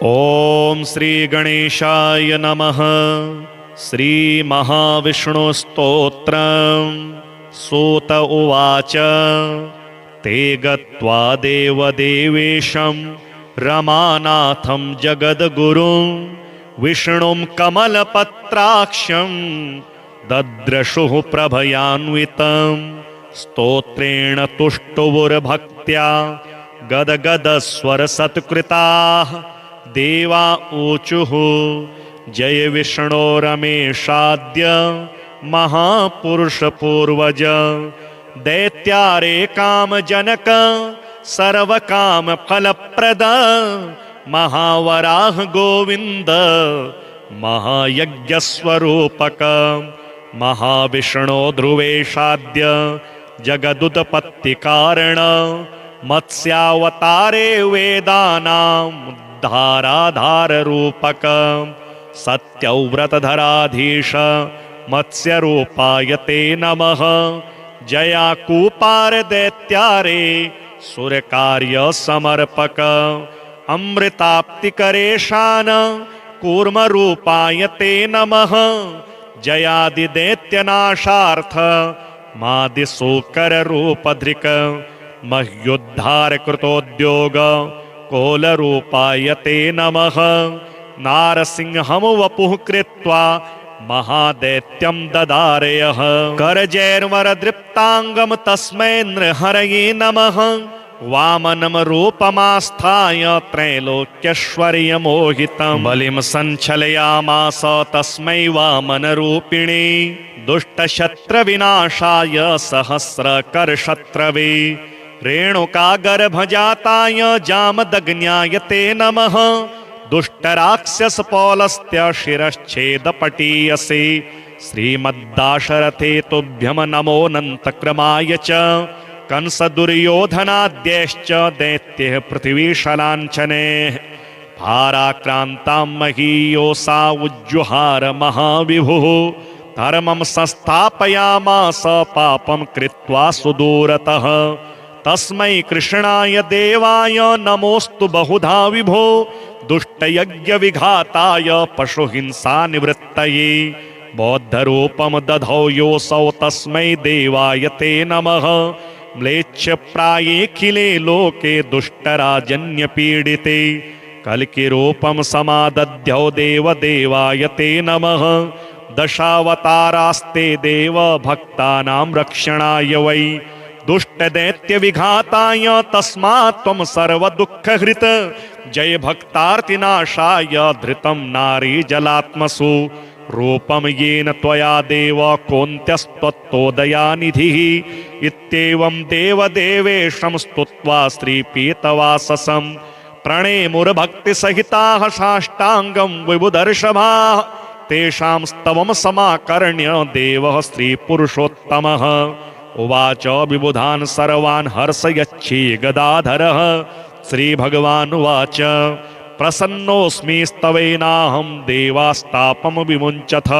ओम श्री गणेशाय नमः। श्री महाविष्णुस्तोत्रम्। सूत उवाच ते गत्वा देवदेवेशं रमानाथं जगद्गुरुं विष्णुं कमलपत्राक्षं दद्रशुः प्रभयान्वितं स्तोत्रेण तुष्टुवुर्भक्त्या गदगदस्वरसत्कृताः देवा ऊचुः जय विष्णो रमेशाद्य महापुरुष पूर्वज दैत्यारे कामजनक सर्वकाम फलप्रद महावराह गोविंद महायज्ञस्वरूपक महाविष्णो ध्रुवेशाद्य जगदुत्पत्तिकारण मत्स्यावतारे वेदानाम् धाराधार रूपक सत्यव्रतधराधीश मत्स्य रूपाय ते नमः। जयाकूपार दैत्यारे सुरकार्य समर्पक अमृताप्तिकरेशान कूर्म रूपाय ते नमः। जयादिदैत्यनाशार्थ मादिशूकर रूपधृक मह्युद्धार कृतोद्योग कोलरूपाय ते नमः। नारसिंहं वपुः कृत्वा महादैत्यं ददारयः करजैर्वरदृप्ताङ्गं तस्मै नृहरये नमः। वामनं रूपमास्थाय त्रैलोक्यैश्वर्यमोहितं बलिं सञ्चलयामास तस्मै वामनरूपिणे दुष्टशत्रविनाशाय सहस्रकरशत्रवे रेणुकागर्भजाताय जामदग्न्याय ते नमः। दुष्टराक्षसपौलस्त्य शिरश्छेदपटीयसे श्रीमद्दाशरथे तुभ्यं नमोऽनन्तक्रमाय च कंसदुर्योधनाद्यैश्च दैत्यैः पृथिवीशलाञ्छनैः भाराक्रान्तां महीयोषा उज्जुहार महाविभुः धर्मं संस्थापयामास पापं कृत्वा सुदूरतः तस्मै कृष्णाय देवाय नमोस्तु बहुधा विभो दुष्टयज्ञविघाताय पशुहिंसानिवृत्तये बौद्धरूपं दधौ योऽसौ तस्मै देवाय ते नमः। म्लेच्छप्रायेऽखिले लोके दुष्टराजन्यपीडिते कल्किरूपं समादध्यौ देवदेवाय ते नमः। दशावतारास्ते देव भक्तानां रक्षणाय वै दुष्टदैत्यविघाताय तस्मात् त्वं सर्वदुःखहृत् जय भक्तार्तिनाशाय धृतं नारीजलात्मसु रूपं येन त्वया देव कोऽन्त्यस्त्वत्तोदयानिधिः इत्येवं देवदेवेशं स्तुत्वा श्रीपीतवाससं प्रणेमुर्भक्तिसहिताः साष्टाङ्गं विबुधर्षभाः तेषां स्तवं समाकर्ण्य देवः स्त्रीपुरुषोत्तमः उवाच विबुधान् सर्वान् हर्षयच्छी गदाधरः। श्रीभगवानुवाच प्रसन्नोऽस्मि स्तवेनाहं देवास्तापं विमुञ्चथ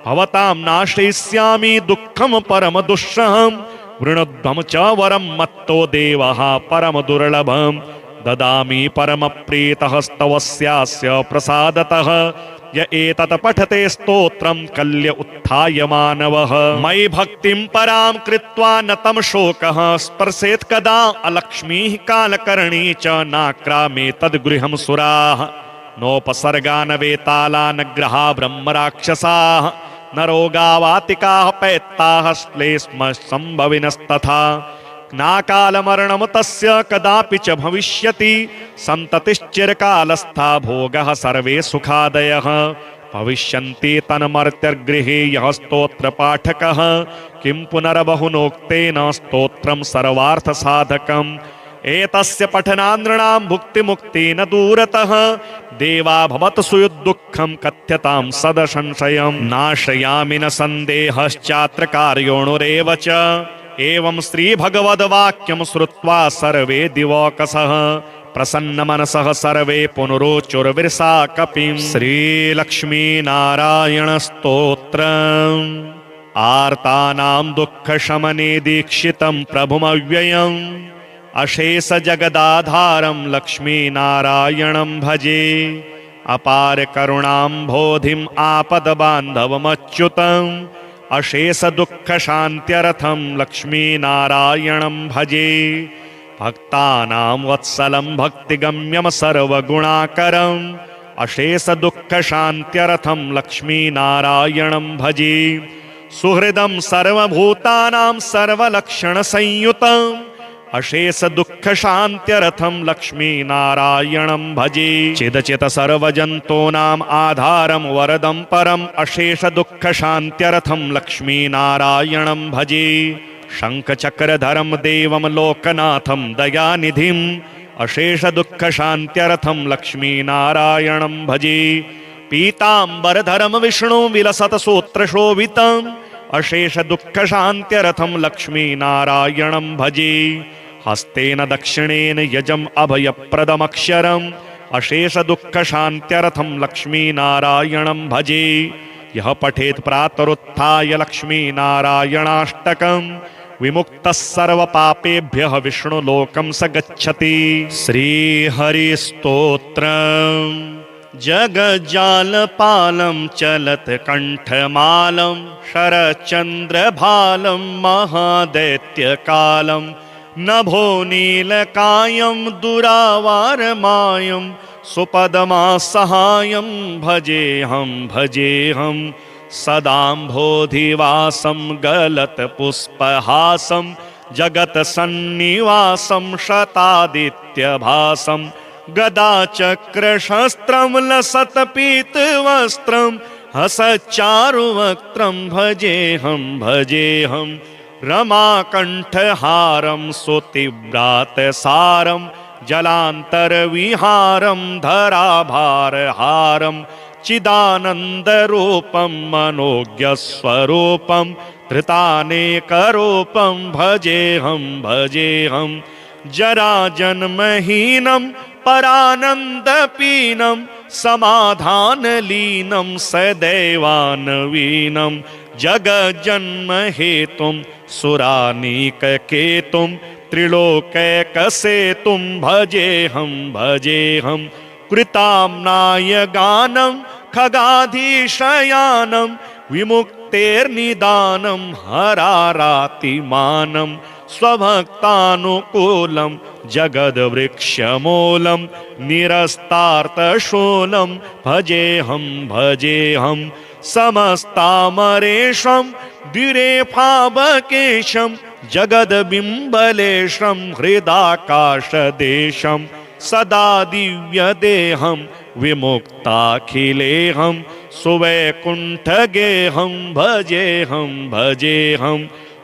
भवतां नाशयिष्यामि दुःखं परमदुःसहं वृणध्वं च वरं मत्तो देवः परमदुर्लभं ददामि परमप्रीतः स्तवस्यास्य प्रसादतः य एतत् पठते स्तोत्रं कल्य उत्थाय मानवः। मयि भक्तिं परां कृत्वा न तं शोकः स्पर्शेत् कदा अलक्ष्मीः कालकर्णी च नाक्रामे तद्गृहं सुराः नोपसर्गान् वेतालान् ग्रहा ब्रह्मराक्षसाः न रोगावातिकाः पैत्ताः श्लेष्म सम्भविनस्तथा नाकालमरणं तस्य कदापि च भविष्यति सन्ततिश्चिरकालस्था भोगः सर्वे सुखादयः भविष्यन्ति तन्मर्त्यगृहे यः स्तोत्रपाठकः किं पुनर्बहुनोक्तेन स्तोत्रं सर्वार्थसाधकम् एतस्य पठनानृणां भुक्तिमुक्तेन दूरतः देवा भवत सुयुद्दुःखं कथ्यतां सदसंशयं नाशयामि न सन्देहश्चात्र कार्योणुरेव च एवं श्रीभगवद्वाक्यं श्रुत्वा सर्वे दिवौकसः प्रसन्नमनसः सर्वे पुनरोचुर्विरसा कपिं श्रीलक्ष्मीनारायणस्तोत्रम् आर्तानां दुःखशमने दीक्षितं प्रभुमव्ययम् अशेष जगदाधारं लक्ष्मीनारायणं भजे अपार करुणाम्भोधिम् आपदबान्धवमच्युतम् अशेष दुःख शान्त्यर्थं लक्ष्मीनारायणं भजे भक्तानां वत्सलं भक्तिगम्यं सर्वगुणाकरम् अशेष दुःख शान्त्यर्थं लक्ष्मीनारायणं भजे सुहृदं सर्वभूतानां सर्वलक्षणसंयुतम् अशेष दुःख शान्त्यर्थं लक्ष्मीनारायणं भजे चिदचित सर्वजन्तूनाम् आधारं वरदं परम् अशेष दुःख शान्त्यर्थं लक्ष्मीनारायणं भजे शङ्खचक्रधरं देवं लोकनाथं दयानिधिम् अशेष दुःख शान्त्यर्थं लक्ष्मीनारायणं भजे पीताम्बरधरं विष्णु विलसत सूत्रशोभितम् अशेष दुःख शान्त्यर्थं लक्ष्मीनारायणं भजे हस्तेन दक्षिणेन यजम् अभयप्रदमक्षरम् अशेष दुःख शान्त्यर्थं लक्ष्मीनारायणं भजे यः पठेत् प्रातरुत्थाय लक्ष्मीनारायणाष्टकम् विमुक्तः सर्वपापेभ्यः विष्णुलोकं स गच्छति। श्रीहरिस्तोत्रम् जगज्जालपालं चलत्कण्ठमालं शरच्चन्द्रभालं महादैत्यकालं नभोनीलकायं दुरावारमायं सुपदमासहायं भजेऽहं सदाम्भोधिवासं गलत्पुष्पहासं जगत्सन्निवासं शतादित्यभासं गदाचक्रशस्त्रं लसत्पीतवस्त्रं हसच्चारुवक्त्रं भजेऽहं रमाकण्ठहारं सुतीव्रातसारं जलान्तरविहारं धराभारहारं चिदानन्दरूपं मनोज्ञस्वरूपं धृतानेकरूपं भजेऽहं जराजन्महीनं परानन्दपीनं समाधानलीनं सदैवानवीनं जगज्जन्महेतुं सुरानीककेतुं त्रिलोकैकसेतुं भजेऽहं कृताम्नायगानं खगाधीशयानं विमुक्तेर्निदानं हरारातिमानं स्वभक्तानुकूलं जगद्वृक्षमूलं निरस्तार्थशूलं भजेऽहं समस्तामरेशं द्विरेफाबकेशं जगद्बिम्बलेशं हृदाकाशदेशं सदा दिव्यदेहं विमुक्ताखिलेहं सुवैकुण्ठगेहं भजेऽहं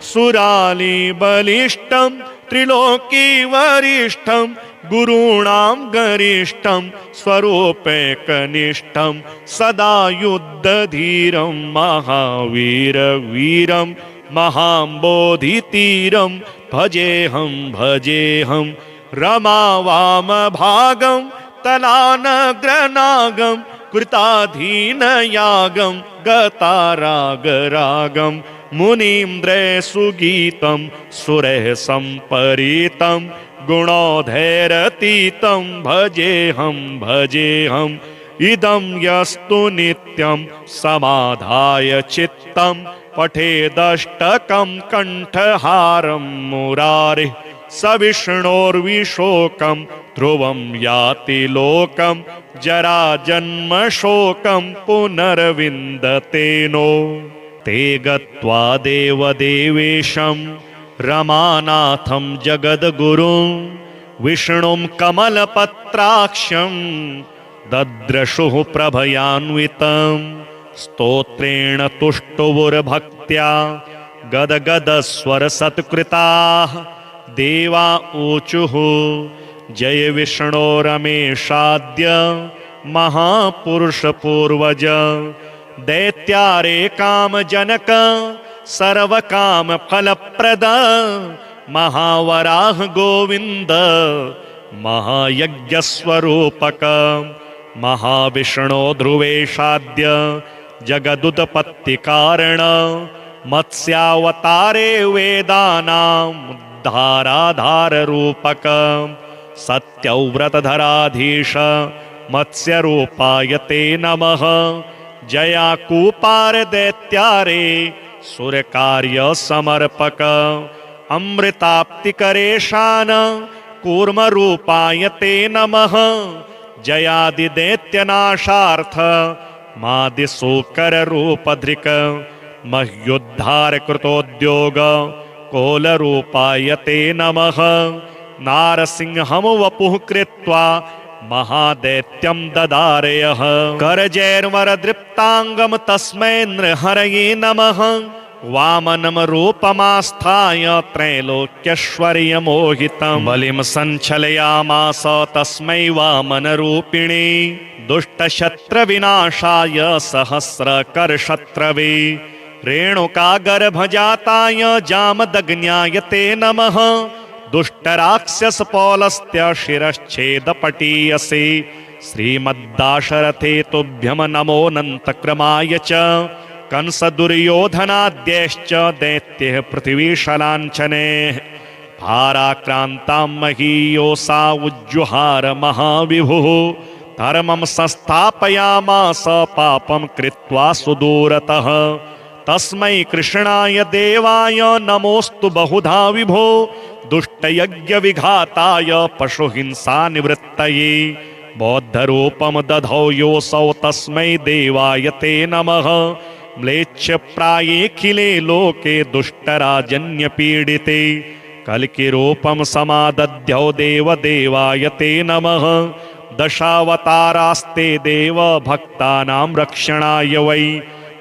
सुरालीबलिष्ठं त्रिलोकीवरिष्ठं गुरूणां गरिष्ठं स्वरूपैकनिष्ठं सदा युद्धधीरं महावीरवीरं महाम्बोधितीरं भजेऽहं रमावामभागं तलानग्रनागं कृताधीनयागं गतारागरागं मुनीन्द्रसुगीतं सुरः सम्परीतं गुणोधैरतीतं भजेऽहं इदं यस्तु नित्यं समाधाय चित्तं पठेदष्टकं कण्ठहारं मुरारिः स विष्णोर्विशोकं ध्रुवं याति लोकं जराजन्मशोकं पुनर्विन्दतेनो ते गत्वा देवदेवेशं रमानाथं जगद्गुरुं विष्णुं कमलपत्राक्षं दद्रशुः प्रभयान्वितं स्तोत्रेण तुष्टुवुर्भक्त्या गदगदस्वरसत्कृताः देवा ऊचुः जय विष्णो रमेशाद्य महापुरुषपूर्वज दैत्यारे कामजनक सर्वकामफलप्रद महावराह गोविन्द महायज्ञस्वरूपक महाविष्णो ध्रुवेशाद्य जगदुत्पत्तिकारण मत्स्यावतारे वेदानां उद्धाराधाररूपक सत्यव्रतधराधीश मत्स्यरूपाय ते नमः। जयाकूपार दैत्यारे सुरकार्य समर्पक अमृताप्तिकरेशान कूर्मरूपाय ते नमः। जयादिदैत्यनाशार्थ मादिशूकररूपधृक् मह्युद्धार कृतोद्योग कोलरूपाय ते नमः। नारसिंहं वपुः कृत्वा महादैत्यं ददारयः करजैर्वरदृप्ताङ्गं तस्मै नृहरये नमः। वामनं रूपमास्थाय त्रैलोक्यैश्वर्यमोहितं बलिं सञ्चलयामास तस्मै वामनरूपिणे। दुष्टशत्रविनाशाय सहस्रकरशत्रवे रेणुकागर्भजाताय जामदग्न्याय ते नमः। दुष्टराक्षसपौलस्त्य शिरश्छेदपटीयसे श्रीमद्दाशरथे तुभ्यं नमोऽनन्तक्रमाय च। कंसदुर्योधनाद्यैश्च दैत्यैः पृथिवीशलाञ्छनैः भाराक्रान्तां महीयोषा उज्जुहार महाविभुः। धर्मं संस्थापयामास पापं कृत्वा सुदूरतः। तस्मै कृष्णाय देवाय नमोऽस्तु बहुधा विभो। दुष्टयज्ञविघाताय पशुहिंसानिवृत्तये बौद्धरूपं दधौ योऽसौ तस्मै देवाय ते नमः। म्लेच्छप्रायेऽखिले लोके दुष्टराजन्यपीडिते कल्किरूपं समादध्यौ देवदेवाय ते नमः। दशावतारास्ते देव भक्तानां रक्षणाय वै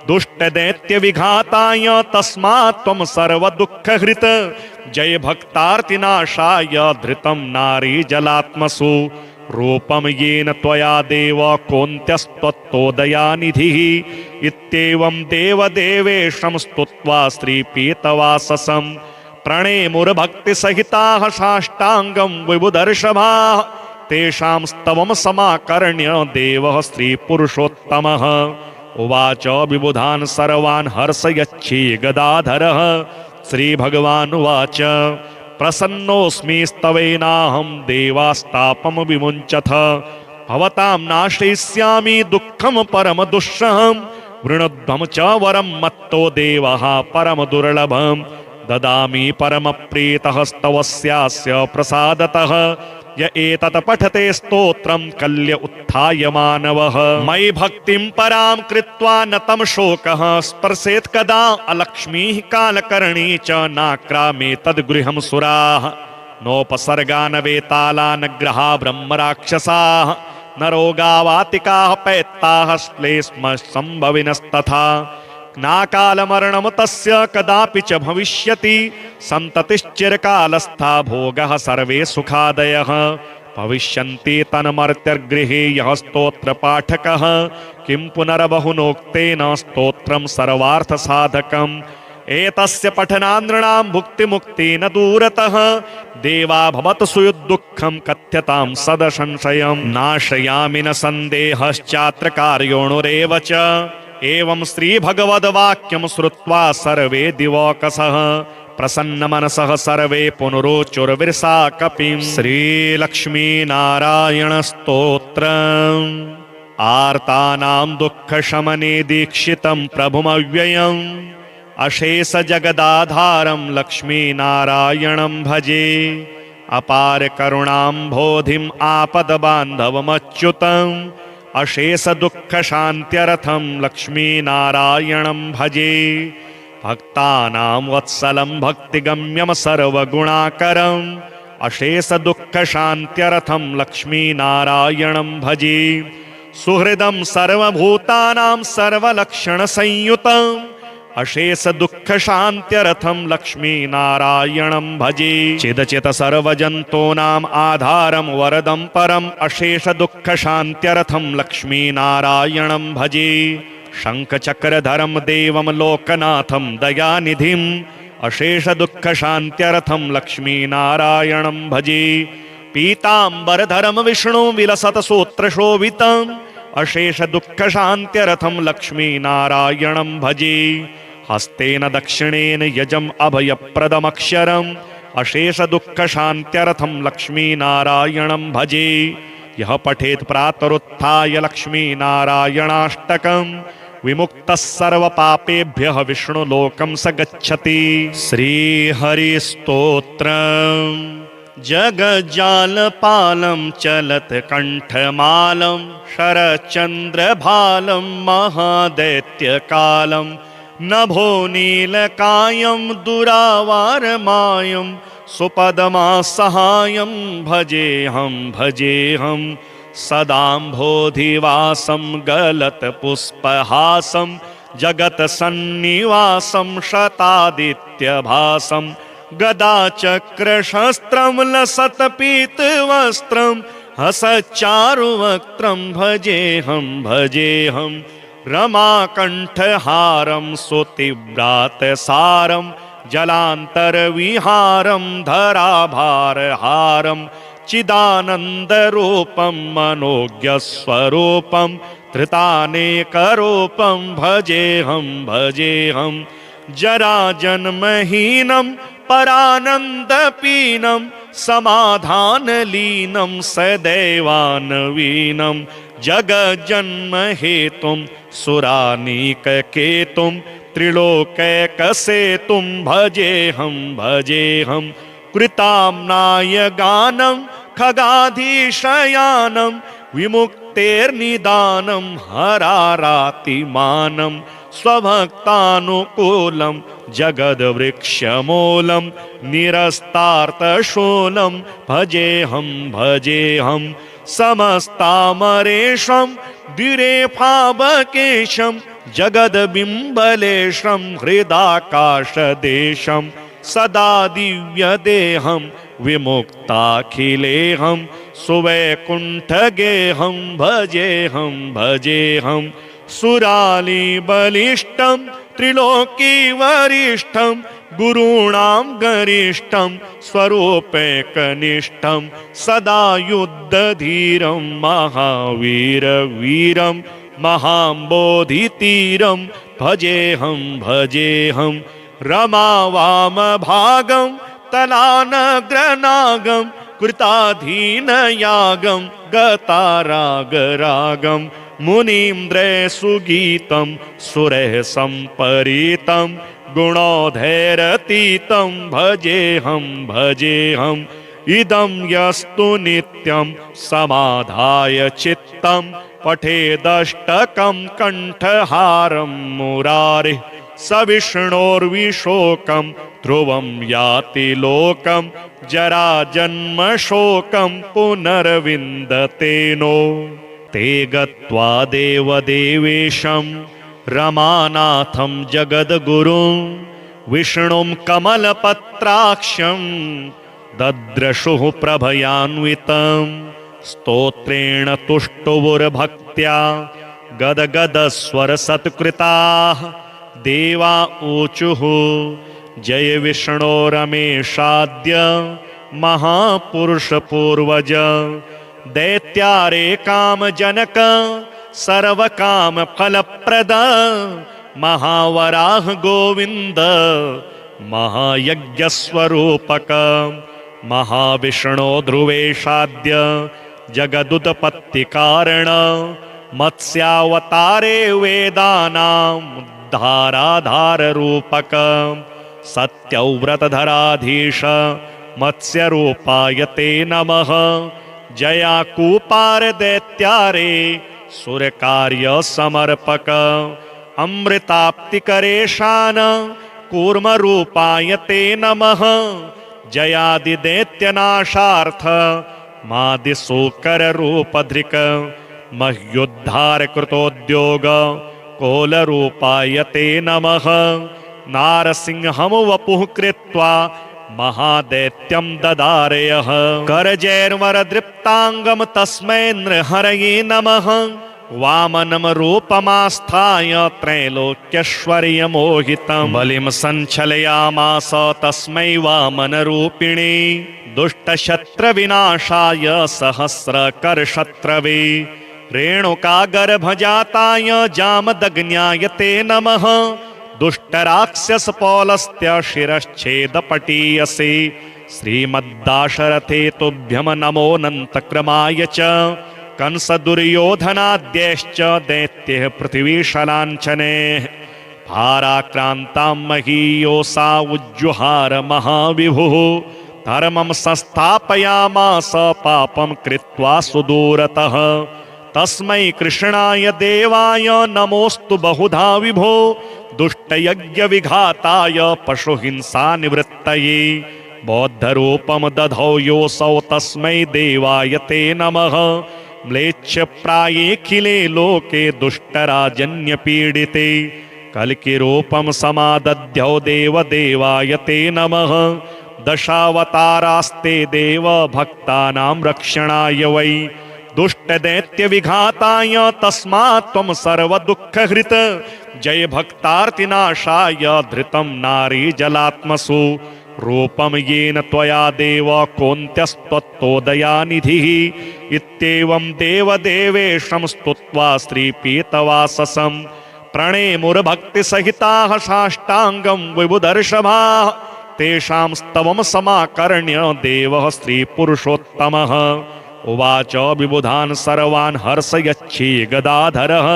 दुष्टदैत्यविघाताय तस्मात् त्वं सर्वदुःखहृत्। जय भक्तार्तिनाशाय धृतं नारीजलात्मसु रूपं येन त्वया देव कोऽन्त्यस्त्वत्तोदयानिधिः। इत्येवं देवदेवेशं स्तुत्वा श्रीपीतवाससं प्रणेमुर्भक्तिसहिताः साष्टाङ्गं विबुधर्षभाः। तेषां स्तवं समाकर्ण्य देवः श्रीपुरुषोत्तमः उवाच विबुधान् सर्वान् हर्षयच्छी गदाधरः। श्रीभगवानुवाच प्रसन्नोऽस्मि स्तवेनाहं देवास्तापं विमुञ्चथ। भवतां नाशयिष्यामि दुःखं परमदुःसहं। वृणध्वं च वरं मत्तो देवः परमदुर्लभं ददामि परमप्रीतः स्तवस्यास्य प्रसादतः। य एतत् पठते स्तोत्रं कल्य उत्थाय मानवः। मयि भक्तिं परां कृत्वा न तं शोकः स्पर्शेत् कदा। अलक्ष्मीः कालकर्णी च नाक्रामे तद्गृहं सुराः। नोपसर्गा न वेताला न ग्रहा ब्रह्मराक्षसाः। न रोगावातिकाः पैत्ताः श्लेष्म सम्भविनस्तथा। नाकालमरणं तस्य कदापि च भविष्यति। सन्ततिश्चिरकालस्था भोगः सर्वे सुखादयः भविष्यन्ति तन्मर्त्यगृहे यः स्तोत्रपाठकः। किं पुनर्बहुनोक्तेन स्तोत्रं सर्वार्थसाधकम्। एतस्य पठनानृणां भुक्तिमुक्तेन दूरतः। देवा भवत सुयुद्दुःखं कथ्यतां सदसंशयं। नाशयामि न सन्देहश्चात्र कार्योणुरेव च। एवं श्रीभगवद्वाक्यं श्रुत्वा सर्वे दिवौकसः प्रसन्नमनसः सर्वे पुनरोचुर्विरसा कपिं। श्रीलक्ष्मीनारायणस्तोत्रम् आर्तानां दुःखशमने दीक्षितं प्रभुमव्ययम्। अशेष जगदाधारं लक्ष्मीनारायणं भजे। अपार करुणाम्भोधिम् आपदबान्धवमच्युतम्। अशेष दुःख शान्त्यर्थं लक्ष्मीनारायणं भजे। भक्तानां वत्सलं भक्तिगम्यं सर्वगुणाकरम्। अशेष दुःख शान्त्यर्थं लक्ष्मीनारायणं भजे। सुहृदं सर्वभूतानां सर्वलक्षणसंयुतम्। अशेष दुःख शान्त्यर्थं लक्ष्मीनारायणं भजे। चिदचित सर्वजन्तूनाम् आधारं वरदं परम्। अशेष दुःख शान्त्यर्थं लक्ष्मीनारायणं भजे। शङ्खचक्रधरं देवं लोकनाथं दयानिधिम्। अशेष दुःख शान्त्यर्थं लक्ष्मीनारायणं भजे। पीताम्बरधरं विष्णु विलसत सूत्रशोभितम्। अशेष दुःख शान्त्यर्थं लक्ष्मीनारायणं भजे। हस्तेन दक्षिणेन यजम् अभयप्रदमक्षरम्। अशेष दुःख शान्त्यर्थं लक्ष्मीनारायणं भजे। यः पठेत् प्रातरुत्थाय लक्ष्मीनारायणाष्टकं विमुक्तः सर्वपापेभ्यः विष्णुलोकं स गच्छति। श्रीहरिस्तोत्रम्। जगज्जालपालं चलत्कण्ठमालं शरच्चन्द्रभालं महादैत्यकालं नभो नीलकायं दुरावारमायं सुपदमासहायं भजेऽहं सदाम्भोधिवासं गलत्पुष्पहासं जगत्सन्निवासं शतादित्यभासं गदाचक्रशस्त्रं लसत्पीतवस्त्रं हसच्चारुवक्त्रं भजेऽहं रमाकण्ठहारं सुतीव्रातसारं जलान्तरविहारं धराभारहारं चिदानन्दरूपं मनोज्ञस्वरूपं धृतानेकरूपं भजेऽहं जराजन्महीनं परानन्दपीनं समाधानलीनं सदैवानवीनं जगज्जन्महेतुं सुरानीककेतुं त्रिलोकैकसेतुं भजेऽहं कृताम्नाय गानं खगाधीशयानं विमुक्तेर्निदानं हरारातिमानं स्वभक्तानुकूलं जगद्वृक्षमूलं निरस्तार्थशूलं भजेऽहं समस्तामरेशं द्विरेफावकेशं जगद्बिम्बलेशं हृदाकाशदेशं सदा दिव्यदेहं विमुक्ताखिलेहं सुवैकुण्ठगेहं भजेऽहं सुरालिबलिष्ठं त्रिलोकीवरिष्ठं गुरूणां गरिष्ठं स्वरूपैकनिष्ठं सदा युद्धधीरं महावीरवीरं महाम्बोधितीरं भजेऽहं रमावामभागं तलानग्रनागं कृताधीनयागं गतारागरागं मुनीन्द्रसुगीतं सुरः सम्परीतं गुणोधैरतीतं भजेऽहं इदं यस्तु नित्यं समाधाय चित्तं पठेदष्टकं कण्ठहारं मुरारिः स विष्णोर्विशोकं ध्रुवं याति लोकं जराजन्मशोकं पुनर्विन्दते नो। ते गत्वा देवदेवेशं रमानाथं जगद्गुरुं विष्णुं कमलपत्राक्षं दद्रशुः प्रभयान्वितं स्तोत्रेण तुष्टुवुर्भक्त्या गदगदस्वरसत्कृताः देवा ऊचुः जय विष्णो रमेशाद्य महापुरुषपूर्वज दैत्यारे कामजनक सर्वकामफलप्रद महावराह गोविन्द महायज्ञस्वरूपक महाविष्णो ध्रुवेशाद्य जगदुत्पत्तिकारण मत्स्यावतारे वेदानाम् धाराधाररूपक सत्यव्रतधराधीश मत्स्यरूपाय ते नमः जयाकूपार दैत्यारे सुरकार्य समर्पक अमृताप्तिकरेशान कूर्मरूपाय ते नमः जयादिदैत्यनाशार्थ मादिशूकररूपधृक मह्युद्धार कृतोद्योग कोलरूपाय ते नमः नारसिंहं वपुः कृत्वा महादैत्यं ददारयः करजैर्वरदृप्ताङ्गं तस्मै नृहरये नमः वामनं रूपमास्थाय त्रैलोक्यैश्वर्यमोहितं बलिं सञ्चलयामास तस्मै वामनरूपिणे दुष्टशत्रविनाशाय सहस्रकरशत्रवे रेणुकागर्भजाताय जामदग्न्याय ते नमः दुष्टराक्षसपौलस्त्य शिरश्छेदपटीयसे श्रीमद्दाशरथे तुभ्यं नमोऽनन्तक्रमाय च कंसदुर्योधनाद्यैश्च दैत्यैः पृथिवीशलाञ्छने भाराक्रान्तां महीयोषा उज्जुहार महाविभुः धर्मं संस्थापयामास पापं कृत्वा सुदूरतः तस्मै कृष्णाय देवाय नमोस्तु बहुधा विभो दुष्टयज्ञविघाताय पशुहिंसानिवृत्तये बौद्धरूपं दधौ योऽसौ तस्मै देवाय ते नमः म्लेच्छप्रायेऽखिले लोके दुष्टराजन्यपीडिते कल्किरूपं समादध्यौ देवदेवाय ते नमः दशावतारास्ते देव भक्तानां रक्षणाय वै दुष्टदैत्यविघाताय तस्मात् त्वं सर्वदुःखहृत् जय भक्तार्तिनाशाय धृतं नारीजलात्मसु रूपं येन त्वया देव कोऽन्त्यस्त्वत्तोदयानिधिः इत्येवं देवदेवेशं स्तुत्वा श्रीपीतवाससं प्रणेमुर्भक्तिसहिताः साष्टाङ्गं विबुधर्षभाः तेषां स्तवं समाकर्ण्य देवः श्रीपुरुषोत्तमः उवाच विबुधान् सर्वान् हर्षयच्छी गदाधरः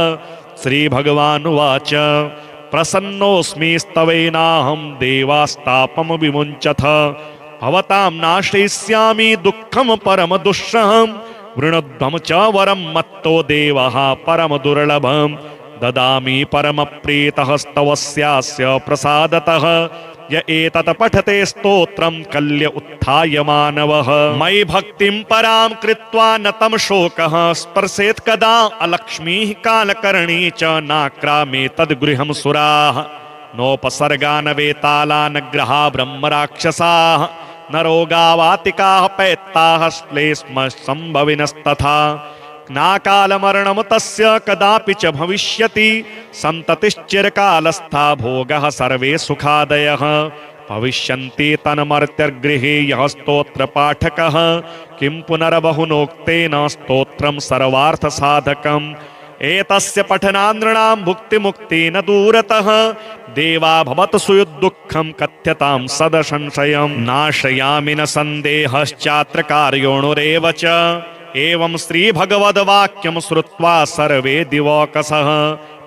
श्रीभगवानुवाच प्रसन्नोऽस्मि स्तवेनाहं देवास्तापं विमुञ्चथ भवतां नाशयिष्यामि दुःखं परमदुःसहं वृणध्वं च वरं मत्तो देवः परमदुर्लभं ददामि परमप्रीतः स्तवस्यास्य प्रसादतः य एतत् पठते स्तोत्रं कल्य उत्थाय मानवः मयि भक्तिं परां कृत्वा न तं शोकः स्पर्शेत् कदा अलक्ष्मीः कालकर्णी च नाक्रामे तद्गृहं सुराः नोपसर्गा न वेताला न ग्रहा ब्रह्मराक्षसाः न रोगावातिकाः पैत्ताः श्लेष्म सम्भविनस्तथा नाकालमरणं तस्य कदापि च भविष्यति सन्ततिश्चिरकालस्था भोगः सर्वे सुखादयः भविष्यन्ति तन्मर्त्यगृहे यः स्तोत्रपाठकः किं पुनर्बहुनोक्तेन स्तोत्रं सर्वार्थसाधकम् एतस्य पठनानृणां भुक्तिमुक्तेन दूरतः देवा भवतु सुयुद्दुःखं कथ्यतां सदसंशयं नाशयामि न सन्देहश्चात्र कार्योणुरेव च एवं श्रीभगवद्वाक्यं श्रुत्वा सर्वे दिवौकसः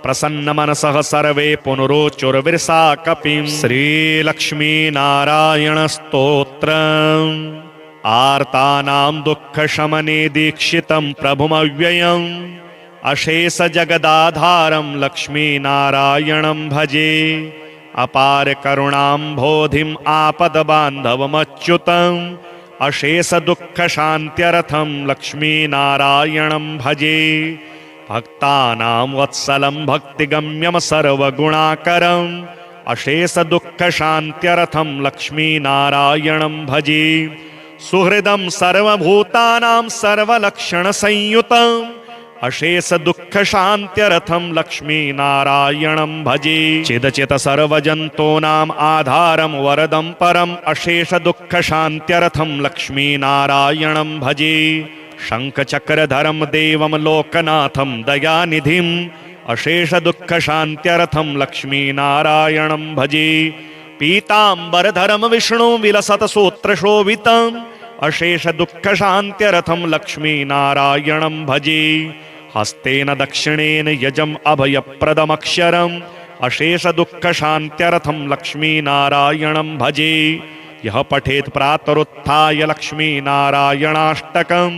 प्रसन्नमनसः सर्वे पुनरोचुर्विरसा कपिं श्रीलक्ष्मीनारायणस्तोत्रम् आर्तानां दुःखशमने दीक्षितं प्रभुमव्ययम् अशेष जगदाधारं लक्ष्मीनारायणं भजे अपार करुणाम्भोधिम् आपदबान्धवमच्युतम् अशेष दुःख शान्त्यर्थं लक्ष्मीनारायणं भजे भक्तानां वत्सलं भक्तिगम्यं सर्वगुणाकरम् अशेष दुःख शान्त्यर्थं लक्ष्मीनारायणं भजे सुहृदं सर्वभूतानां सर्वलक्षणसंयुतम् अशेष दुःख शान्त्यर्थं लक्ष्मीनारायणं भजे चिदचित सर्वजन्तूनाम् आधारं वरदं परम् अशेष दुःख शान्त्यर्थं लक्ष्मीनारायणं भजे शङ्खचक्रधरं देवं लोकनाथं दयानिधिम् अशेष दुःख शान्त्यर्थं लक्ष्मीनारायणं भजे पीताम्बरधरं विष्णु विलसत सूत्रशोभितम् अशेष दुःख शान्त्यर्थं लक्ष्मीनारायणं भजे हस्तेन दक्षिणेन यजम् अभयप्रदमक्षरम् अशेष दुःख शान्त्यर्थं लक्ष्मीनारायणं भजे यः पठेत् प्रातरुत्थाय लक्ष्मीनारायणाष्टकम्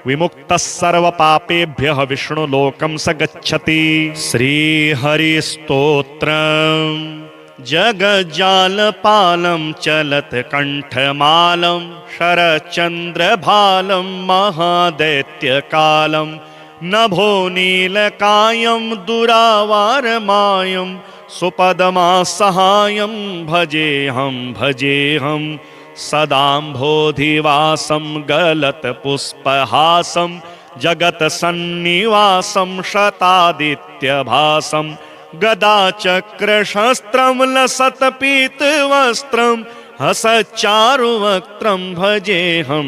विमुक्तः सर्वपापेभ्यः विष्णुलोकं स गच्छति श्रीहरिस्तोत्रम् जगज्जालपालं चलत्कण्ठमालं शरच्चन्द्रभालं महादैत्यकालं नभोनीलकायं दुरावारमायं सुपदमासहायं भजेऽहं सदाम्भोधिवासं गलत्पुष्पहासं जगत्सन्निवासं शतादित्यभासं गदाचक्रशस्त्रं लसत्पीतवस्त्रं हसच्चारुवक्त्रं भजेऽहं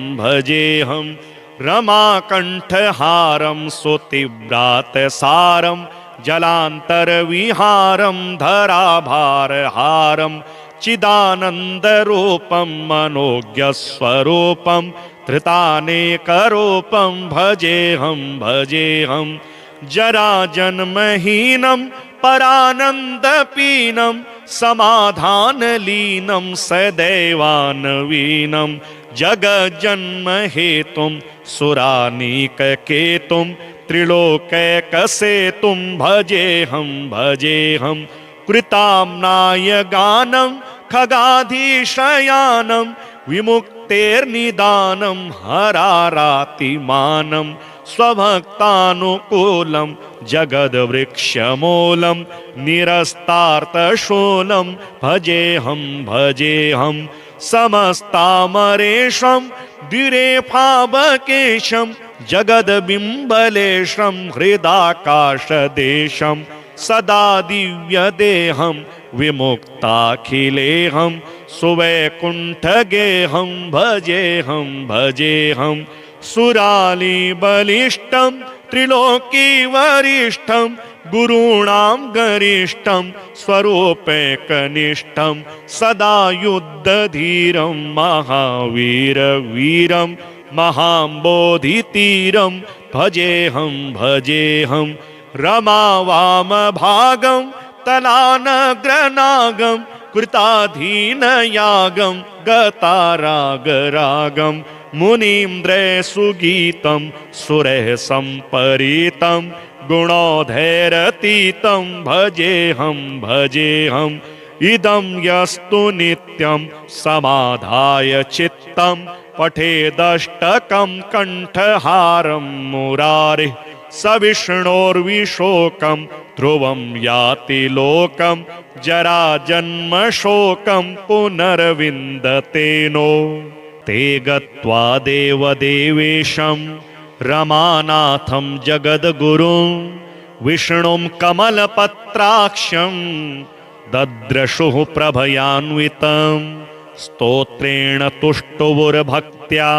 रमाकण्ठहारं सुतीव्रातसारं जलान्तरविहारं धराभारहारं चिदानन्दरूपं मनोज्ञस्वरूपं धृतानेकरूपं भजेऽहं जराजन्महीनं परानन्दपीनं समाधानलीनं सदैवानवीनं जगज्जन्महेतुं सुरानीककेतुं त्रिलोकैकसेतुं भजेऽहं कृताम्नाय गानं खगाधीशयानं विमुक्तेर्निदानं हरारातिमानं स्वभक्तानुकूलं जगद्वृक्षमूलं निरस्तार्थशूलं भजेऽहं समस्तामरेशं द्विरेफाबकेशं जगद्बिम्बलेशं हृदाकाशदेशं सदा दिव्यदेहं विमुक्ताखिलेहं सुवैकुण्ठगेहं भजेऽहं सुरालिबलिष्ठं त्रिलोकीवरिष्ठं गुरूणां गरिष्ठं स्वरूपैकनिष्ठं सदा युद्धधीरं महावीरवीरं महाम्बोधितीरं भजेऽहं रमावामभागं तलानग्रनागं कृताधीनयागं गतारागरागं मुनीन्द्रसुगीतं सुरः सम्परीतं गुणोधैरतीतं भजेऽहं इदं यस्तु नित्यं समाधाय चित्तं पठेदष्टकं कण्ठहारं मुरारिः स विष्णोर्विशोकं ध्रुवं याति लोकं जराजन्मशोकं पुनर्विन्दते नो ते गत्वा देवदेवेशं रमानाथं जगद्गुरुं विष्णुं कमलपत्राक्षं दद्रशुः प्रभयान्वितं स्तोत्रेण तुष्टुवुर्भक्त्या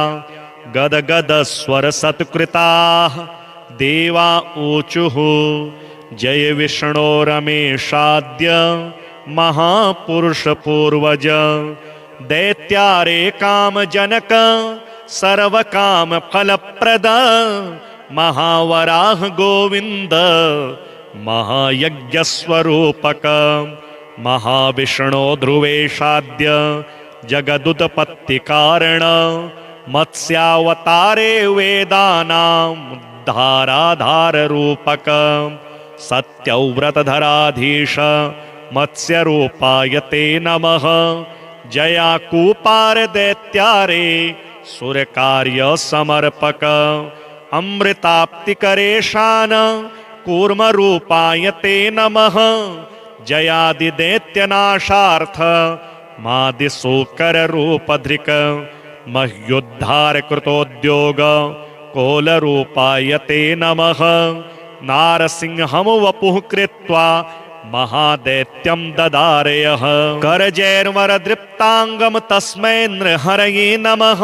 गदगदस्वरसत्कृताः देवा ऊचुः जय विष्णो रमेशाद्य महापुरुषपूर्वज दैत्यारे कामजनक सर्वकामफलप्रद महावराह गोविन्द महायज्ञस्वरूपक महाविष्णो ध्रुवेशाद्य जगदुत्पत्तिकारण मत्स्यावतारे वेदानां धाराधाररूपक सत्यव्रतधराधीश मत्स्यरूपाय ते नमः जयाकूपार दैत्यारे सुरकार्यसमर्पक अमृताप्तिकरेशान कूर्मरूपाय ते नमः जयादिदैत्यनाशार्थ मादिशूकररूपधृक् मह्युद्धारकृतोद्योग कोलरूपाय ते नमः नारसिंहं वपुः कृत्वा महादैत्यं ददारयः करजैर्वरदृप्ताङ्गं तस्मै नृहरये नमः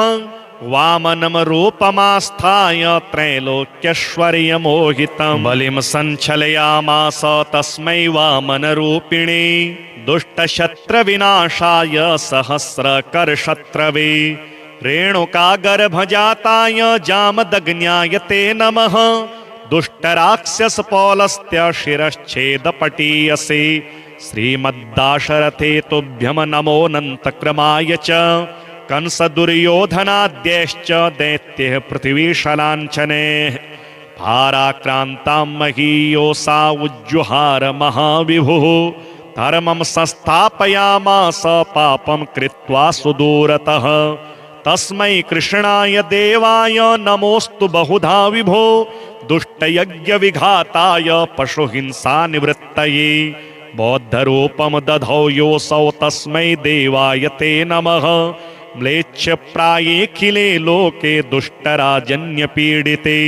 वामनं रूपमास्थाय त्रैलोक्यैश्वर्यमोहितं बलिं सञ्चलयामास तस्मै वामनरूपिणे दुष्टशत्रविनाशाय सहस्रकरशत्रवे रेणुकागर्भजाताय जामदग्न्याय ते नमः दुष्टराक्षसपौलस्त्य शिरश्छेदपटीयसे श्रीमद्दाशरथे तुभ्यं नमोऽनन्तक्रमाय च कंसदुर्योधनाद्यैश्च दैत्यः पृथिवीशलाञ्छनैः भाराक्रान्तां महीयोषा उज्जुहार महाविभुः धर्मं संस्थापयामास पापं कृत्वा सुदूरतः तस्मै कृष्णाय देवाय नमोस्तु बहुधा विभो दुष्टयज्ञविघाताय पशुहिंसानिवृत्तये बौद्धरूपं दधौ योऽसौ तस्मै देवाय ते नमः म्लेच्छप्रायेऽखिले लोके दुष्टराजन्यपीडिते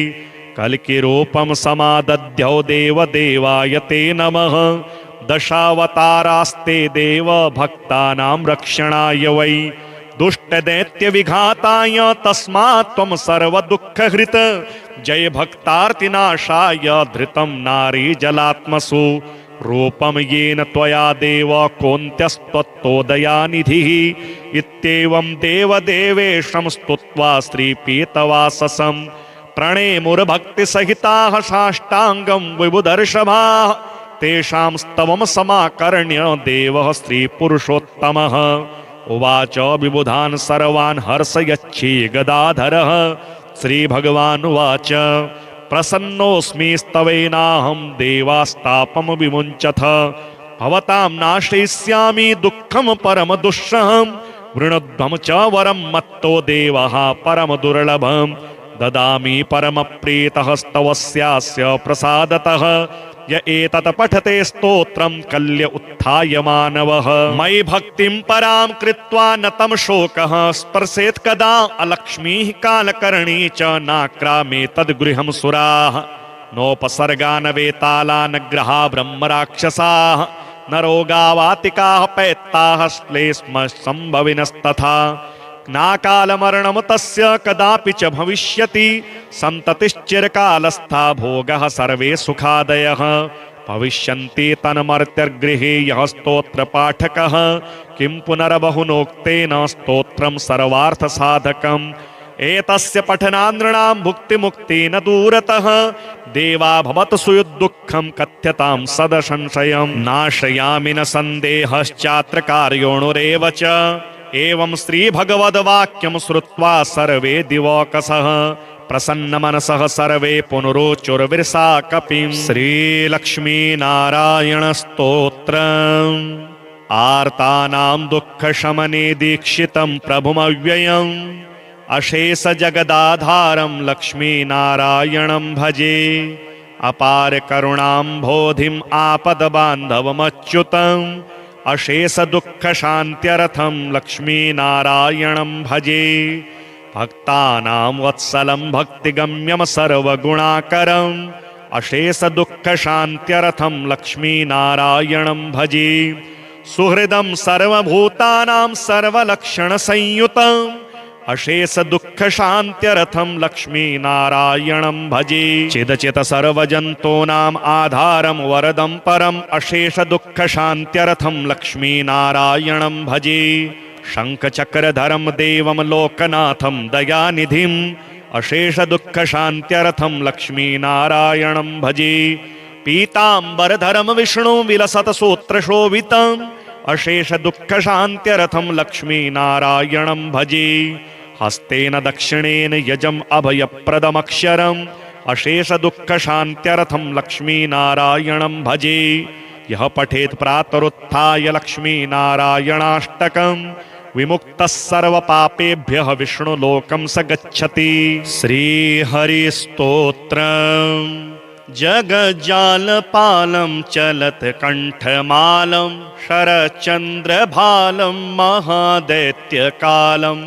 कल्किरूपं समादध्यौ देवदेवाय ते नमः दशावतारास्ते देव भक्तानां रक्षणाय वै दुष्टदैत्यविघाताय तस्मात् त्वं सर्वदुःखहृत् जय भक्तार्तिनाशाय धृतं नारी जलात्मसु रूपम येन त्वया देव कोऽन्त्यस्त्वत्तोदयानिधिः इत्येवं देवदेवेशं स्तुत्वा श्रीपीतवाससं प्रणेमुर्भक्तिसहिताः साष्टाङ्गं विबुधर्षभाः तेषां स्तवं समाकर्ण्य देवः श्रीपुरुषोत्तमः उवाच विबुधान् सर्वान् हर्षयच्छी गदाधरः श्रीभगवानुवाच प्रसन्नोऽस्मि स्तवेनाहं देवास्तापं विमुञ्चथ भवतां नाशयिष्यामि दुःखं परमदुःसहं वृणध्वं च वरं मत्तो देवः परमदुर्लभं ददामि परमप्रीतः स्तवस्यास्य प्रसादतः य एतत् पठते स्तोत्रं कल्य उत्थाय मानवः मयि भक्तिं परां कृत्वा न तं शोकः स्पर्शेत् कदा अलक्ष्मीः कालकर्णी च नाक्रामे तद्गृहं सुराः नोपसर्गा न वेताला न ग्रहा ब्रह्मराक्षसाः न रोगावातिकाः पैत्ताः श्लेष्म सम्भविनस्तथा नाकालमरणं तस्य कदापि च भविष्यति सन्ततिश्चिरकालस्था भोगः सर्वे सुखादयः भविष्यन्ति तन्मर्त्यगृहे यः स्तोत्रपाठकः किं पुनर्बहुनोक्तेन स्तोत्रं सर्वार्थसाधकम् एतस्य पठनानृणां भुक्तिमुक्तेन दूरतः देवा भवत सुयुद्दुःखं कथ्यतां सदसंशयं नाशयामि न सन्देहश्चात्र कार्योणुरेव च एवं श्रीभगवद्वाक्यं श्रुत्वा सर्वे दिवौकसः प्रसन्नमनसः सर्वे पुनरोचुर्विरसा कपिं श्रीलक्ष्मीनारायणस्तोत्रम् आर्तानां दुःखशमने दीक्षितं प्रभुमव्ययम् अशेष जगदाधारं लक्ष्मीनारायणं भजे अपार करुणाम्भोधिम् आपदबान्धवमच्युतम् अशेष दुःख शान्त्यर्थं लक्ष्मीनारायणं भजे भक्तानां वत्सलं भक्तिगम्यं सर्वगुणाकरम् अशेष दुःख शान्त्यर्थं लक्ष्मीनारायणं भजे सुहृदं सर्वभूतानां सर्वलक्षणसंयुतम् अशेष दुःख शान्त्यर्थं लक्ष्मीनारायणं भजे चिदचित सर्वजन्तूनाम् आधारं वरदं परम् अशेष दुःख शान्त्यर्थं लक्ष्मीनारायणं भजे शङ्खचक्रधरं देवं लोकनाथं दयानिधिम् अशेष दुःख शान्त्यर्थं लक्ष्मीनारायणं भजे पीताम्बरधरं विष्णु विलसत सूत्रशोभितम् अशेष दुःख शान्त्यर्थं लक्ष्मीनारायणं भजे हस्तेन दक्षिणेन यजम् अभयप्रदमक्षरम् अशेष दुःख शान्त्यर्थं लक्ष्मीनारायणं भजे यः पठेत् प्रातरुत्थाय लक्ष्मीनारायणाष्टकम् विमुक्तः सर्वपापेभ्यः विष्णुलोकं स गच्छति श्रीहरिस्तोत्रम् जगज्जालपालं चलत्कण्ठमालं शरच्चन्द्रभालं महादैत्यकालं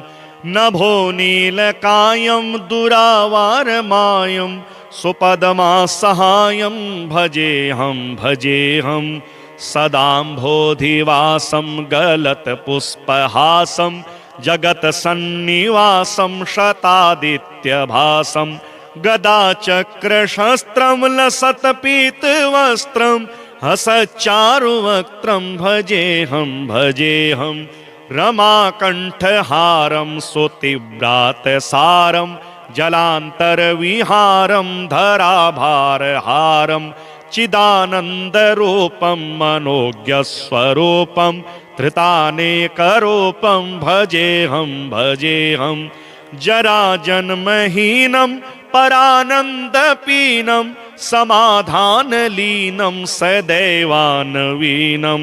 नभो नीलकायं दुरावारमायं सुपदमासहायं भजेऽहं सदाम्भोधिवासं गलत्पुष्पहासं जगत्सन्निवासं शतादित्यभासं गदाचक्रशस्त्रं लसत्पीतवस्त्रं हसच्चारुवक्त्रं भजेऽहं रमाकण्ठहारं सुतीव्रातसारं जलान्तरविहारं धराभारहारं चिदानन्दरूपं मनोज्ञस्वरूपं धृतानेकरूपं भजेऽहं जराजन्महीनं परानन्दपीनं समाधानलीनं सदैवानवीनं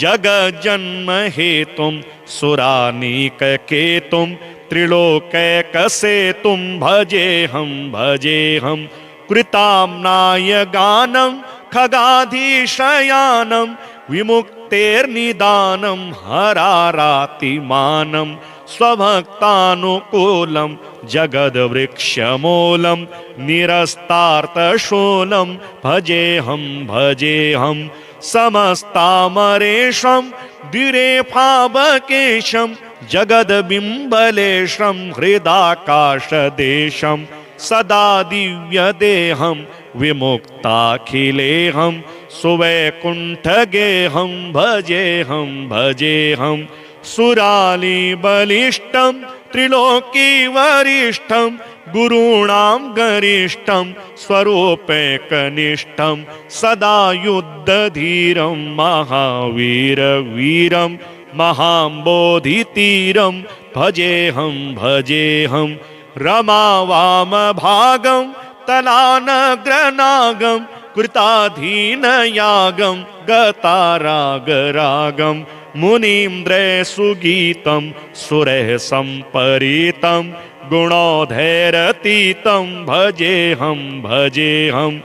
जगज्जन्महेतुं सुरानीककेतुं त्रिलोकैकसेतुं भजेऽहं कृताम्नाय गानं खगाधीशयानं विमुक्तेर्निदानं हरारातिमानं स्वभक्तानुकूलं जगद्वृक्षमूलं निरस्तार्तशूलं भजेऽहं समस्तामरेशं द्विरेफावकेशं जगद्बिम्बलेशं हृदाकाशदेशं सदा दिव्यदेहं विमुक्ताखिलेहं सुवैकुण्ठगेहं भजेऽहं भजेऽहं सुराली बलिष्ठं त्रिलोकीवरिष्ठं गुरूणां गरिष्ठं स्वरूपैकनिष्ठं सदा युद्धधीरं महावीरवीरं महाम्बोधितीरं भजेऽहं भजेऽहं रमावामभागं तलानग्रनागं कृताधीनयागं गतारागरागं मुनीन्द्रसुगीतं सुरः सम्परीतं गुणोधैरतीतं भजेऽहं भजेऽहम्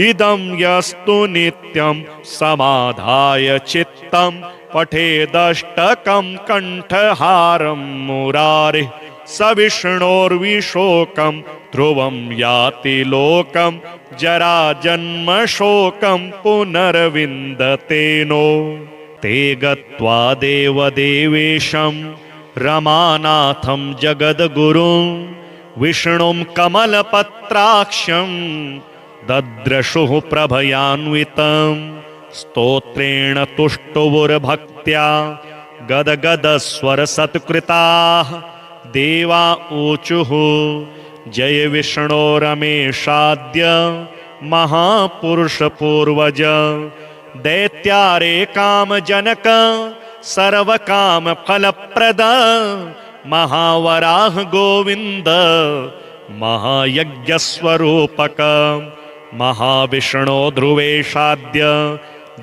इदं यस्तु नित्यं समाधाय चित्तं पठेदष्टकं कण्ठहारं मुरारिः स विष्णोर्विशोकं ध्रुवं याति लोकं जराजन्मशोकं पुनर्विन्दते नो ते गत्वा देवदेवेशं रमानाथं जगद्गुरुं विष्णुं कमलपत्राक्षं दद्रशुः प्रभयान्वितं स्तोत्रेण तुष्टुवुर्भक्त्या गदगदस्वरसत्कृताः देवा ऊचुः जय विष्णो रमेशाद्य महापुरुषपूर्वज दैत्यारे कामजनक सर्वकामफलप्रद महावराह गोविन्द महायज्ञस्वरूपक महाविष्णो ध्रुवेशाद्य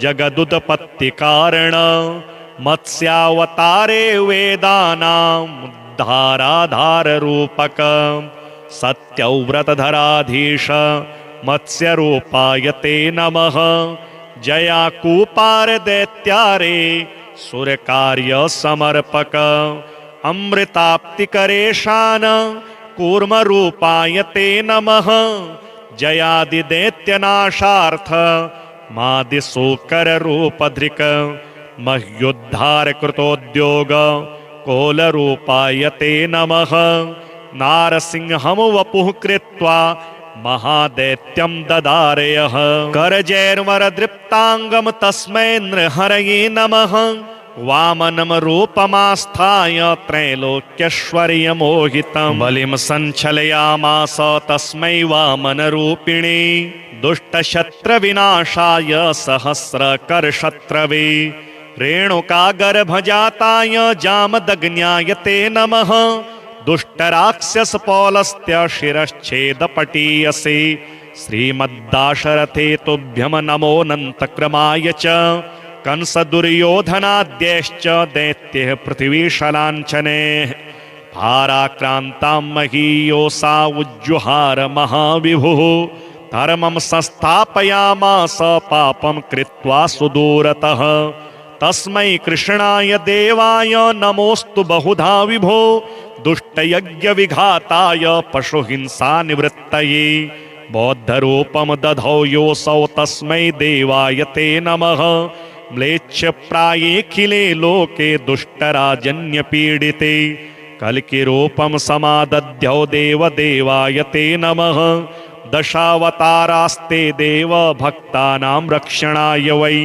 जगदुत्पत्तिकारण मत्स्यावतारे वेदानां धाराधाररूपक सत्यव्रतधराधीश मत्स्यरूपाय ते नमः जयाकूपार दैत्यारे सुरकार्य समर्पक अमृताप्तिकरेशान कूर्मरूपाय ते नमः जयादिदैत्यनाशार्थ मादिशूकररूपधृक मह्युद्धार कृतोद्योग कोलरूपाय ते नमः नारसिंहं वपुः कृत्वा महादैत्यं ददारयः करजैर्वरदृप्ताङ्गं तस्मै नृहरये नमः वामनं रूपमास्थाय त्रैलोक्यैश्वर्यमोहितं बलिं सञ्चलयामास तस्मै वामनरूपिणे दुष्टशत्रविनाशाय सहस्रकरशत्रवे रेणुकागर्भजाताय जामदग्न्याय ते नमः दुष्टराक्षसपौलस्त्य शिरश्छेदपटीयसे श्रीमद्दाशरथे तुभ्यं नमोऽनन्तक्रमाय च कंसदुर्योधनाद्यैश्च दैत्यैः पृथिवीशलाञ्छनैः भाराक्रान्तां महीयोषा उज्जुहार महाविभुः धर्मं संस्थापयामास पापं कृत्वा सुदूरतः तस्मै कृष्णाय देवाय नमोस्तु बहुधा विभो दुष्टयज्ञविघाताय पशुहिंसानिवृत्तये बौद्धरूपं दधौ योऽसौ तस्मै देवाय ते नमः म्लेच्छप्रायेऽखिले लोके दुष्टराजन्यपीडिते कल्किरूपं समादध्यौ देवदेवाय ते नमः दशावतारास्ते देव भक्तानां रक्षणाय वै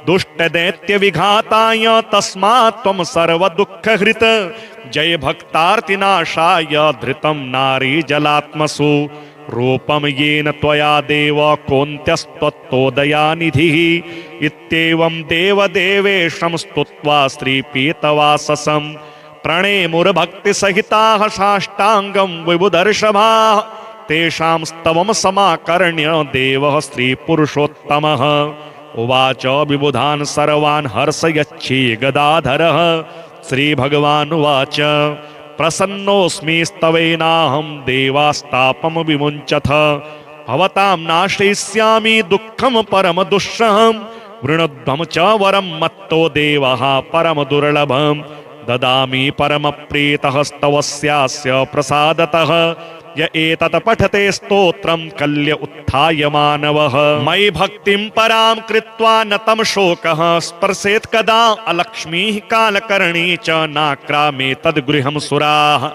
दुष्टदैत्यविघाताय तस्मात् त्वं सर्वदुःखहृत् जय भक्तार्तिनाशाय धृतं नारीजलात्मसु रूपं येन त्वया देव कोऽन्त्यस्त्वत्तोदयानिधिः इत्येवं देवदेवेशं स्तुत्वा श्रीपीतवाससं प्रणेमुर्भक्तिसहिताः साष्टाङ्गं विबुधर्षभाः तेषां स्तवं समाकर्ण्य देवः श्रीपुरुषोत्तमः उवाच विबुधान् सर्वान् हर्षयच्छी गदाधरः श्रीभगवानुवाच प्रसन्नोऽस्मि स्तवेनाहं देवास्तापं विमुञ्चथ भवतां नाशयिष्यामि दुःखं परमदुःसहं वृणध्वं च वरं मत्तो देवः परमदुर्लभं ददामि परमप्रीतः स्तवस्यास्य प्रसादतः य एतत् पठते स्तोत्रं कल्य उत्थाय मानवः मयि भक्तिं परां कृत्वा न तं शोकः स्पर्शेत् कदा अलक्ष्मीः कालकर्णी च नाक्रामे तद्गृहं सुराः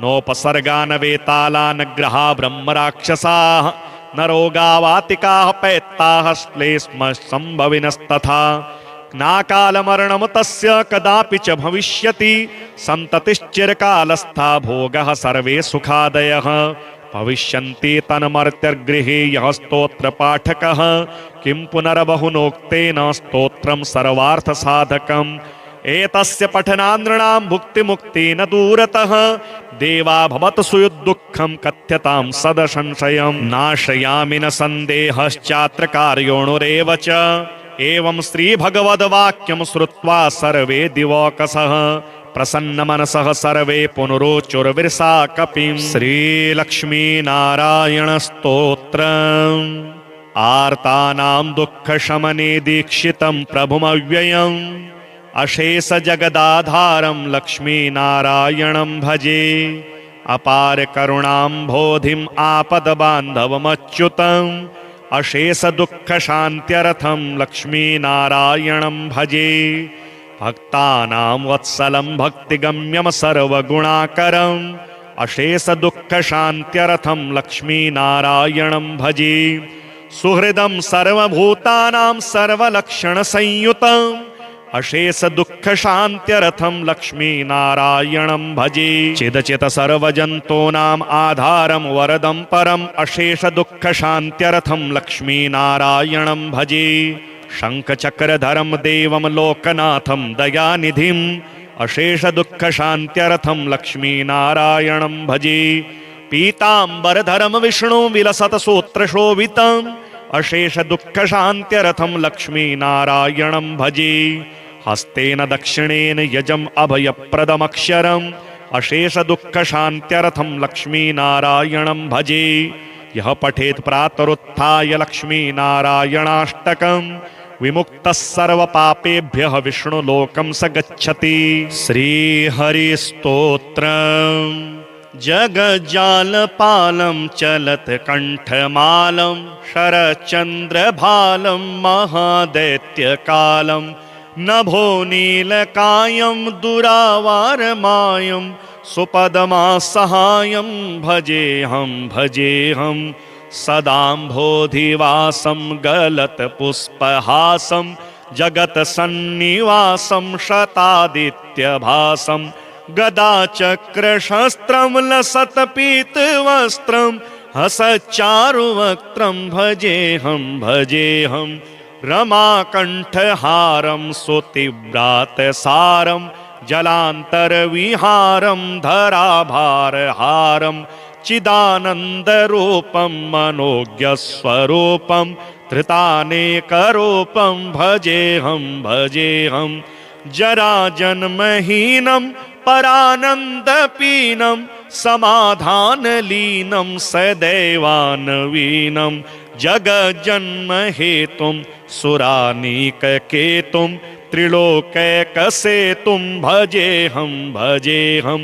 नोपसर्गान् वेतालान् ग्रहा ब्रह्मराक्षसाः न रोगावातिकाः पैत्ताः श्लेष्मसम्भविनस्तथा नाकालमरणं तस्य कदापि च भविष्यति सन्ततिश्चिरकालस्था भोगः सर्वे सुखादयः भविष्यन्ति तन्मर्त्यगृहे यः स्तोत्रपाठकः किं पुनर्बहुनोक्तेन स्तोत्रं सर्वार्थसाधकम् एतस्य पठनानृणां भुक्तिमुक्तेन दूरतः देवा भवत सुयुद्दुःखं कथ्यतां सदसंशयं नाशयामि न सन्देहश्चात्र कार्योणुरेव च एवं श्रीभगवद्वाक्यं श्रुत्वा सर्वे दिवौकसः प्रसन्नमनसः सर्वे पुनरोचुर्विरसा कपिं श्रीलक्ष्मीनारायणस्तोत्रम् आर्तानां दुःखशमने दीक्षितं प्रभुमव्ययम् अशेष जगदाधारं लक्ष्मीनारायणं भजे अपार करुणाम्भोधिम् आपदबान्धवमच्युतम् अशेष दुःख शान्त्यर्थं लक्ष्मीनारायणं भजे भक्तानां वत्सलं भक्तिगम्यं सर्वगुणाकरम् अशेष दुःख शान्त्यर्थं लक्ष्मीनारायणं भजे सुहृदं सर्वभूतानां सर्वलक्षणसंयुतम् अशेष दुःख शान्त्यर्थं लक्ष्मीनारायणं भजे चिदचित सर्वजन्तूनाम् आधारं वरदं परम् अशेष दुःख शान्त्यर्थं लक्ष्मीनारायणं भजे शङ्खचक्रधरं देवं लोकनाथं दयानिधिम् अशेष दुःख शान्त्यर्थं लक्ष्मीनारायणं भजे पीताम्बरधरं विष्णु विलसत सूत्रशोभितम् अशेष दुःख शान्त्यर्थं लक्ष्मीनारायणं भजे हस्तेन दक्षिणेन यजम् अभयप्रदमक्षरम् अशेष दुःख शान्त्यर्थं लक्ष्मीनारायणं भजे यः पठेत् प्रातरुत्थाय लक्ष्मीनारायणाष्टकम् विमुक्तः सर्वपापेभ्यः विष्णुलोकं स गच्छति श्रीहरिस्तोत्रम् जगज्जालपालं चलत्कण्ठमालं शरच्चन्द्रभालं महादैत्यकालं नभोनीलकायं दुरावारमायं सुपदमासहायं भजेऽहं सदाम्भोधिवासं गलत्पुष्पहासं जगत्सन्निवासं शतादित्यभासं गदाचक्रशस्त्रं लसत्पीतवस्त्रं हसच्चारुवक्त्रं भजेऽहं रमाकण्ठहारं सुतीव्रातसारं जलान्तरविहारं धराभारहारं चिदानन्दरूपं मनोज्ञस्वरूपं धृतानेकरूपं भजेऽहं जराजन्महीनं परानन्दपीनं समाधानलीनं सदैवानवीनं जगज्जन्महेतुं सुरानीककेतुं त्रिलोकैकसेतुं भजेऽहं